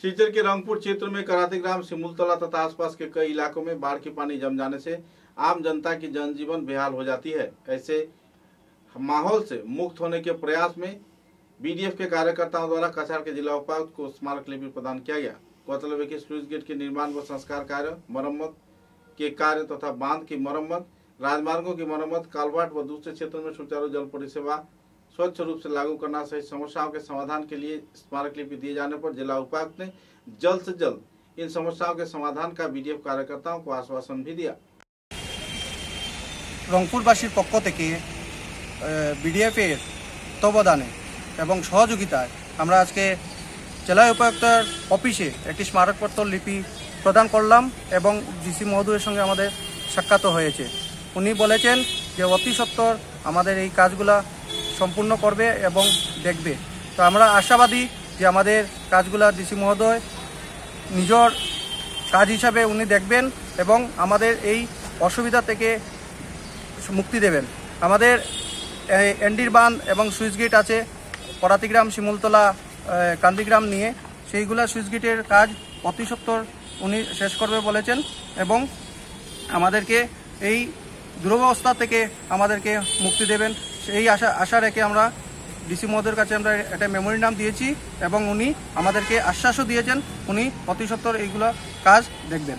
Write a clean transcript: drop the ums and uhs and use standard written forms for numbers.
सिलचर के रंगपुर क्षेत्र में करातीग्राम सिमुलतला तथा आसपास के कई इलाकों में बाढ़ की पानी जम जाने से आम जनता की जनजीवन बेहाल हो जाती है। ऐसे माहौल से मुक्त होने के प्रयास में बीडीएफ के कार्यकर्ताओं द्वारा कछार के जिला उपायुक्त को स्मारक लिपि प्रदान किया गया। गौरतलब है कि स्लूइस गेट के निर्माण व संस्कार कार्य, मरम्मत के कार्य तथा बांध की मरम्मत, राजमार्गों की मरम्मत, कालवाट व दूसरे क्षेत्रों में सुचारू जल परिसेवा स्वच्छ रूप से लागू करना सहित समस्याओं के समाधान के लिए स्मारक लिपि दिए जाने पर जिला उपायुक्त ने जल्द से जल्द इन समस्याओं के समाधान का बीडीएफ कार्यकर्ताओं को आश्वासन भी दिया। रंगपुरबासीर पक्ष থেকে বিডিএফের তত্ত্বাবধানে এবং সহযোগিতায় আমরা আজকে জেলা উপায়ুক্তের অফিসে একটি স্মারকপত্র লিপি প্রদান করলাম এবং ডিসি মহোদয়ের সঙ্গে আমাদের সাক্ষাৎ হয়েছে। উনি বলেছেন যে অতি সত্বর আমাদের এই কাজগুলা সম্পূর্ণ করবে এবং দেখবে। তো আমরা আশাবাদী যে আমাদের কাজগুলা ডিসি মহোদয় নিজের কাজ হিসাবে উনি দেখবেন এবং আমাদের এই অসুবিধা থেকে মুক্তি দেবেন। আমাদের এন্ডির বাঁধ এবং সুইচ গেট আছে করাতিগ্রাম, শিমুলতলা, কান্দিগ্রাম নিয়ে, সেইগুলা সুইচ গেটের কাজ অতি সত্বর উনি শেষ করবে বলেছেন এবং আমাদেরকে এই দুরবস্থা থেকে আমাদেরকে মুক্তি দেবেন সেই আশা রেখে আমরা ডিসি মহোদয়ের কাছে আমরা একটা মেমোরেন্ডাম দিয়েছি এবং উনি আমাদেরকে আশ্বাসও দিয়েছেন উনি অতি সত্বর এইগুলো কাজ দেখবেন।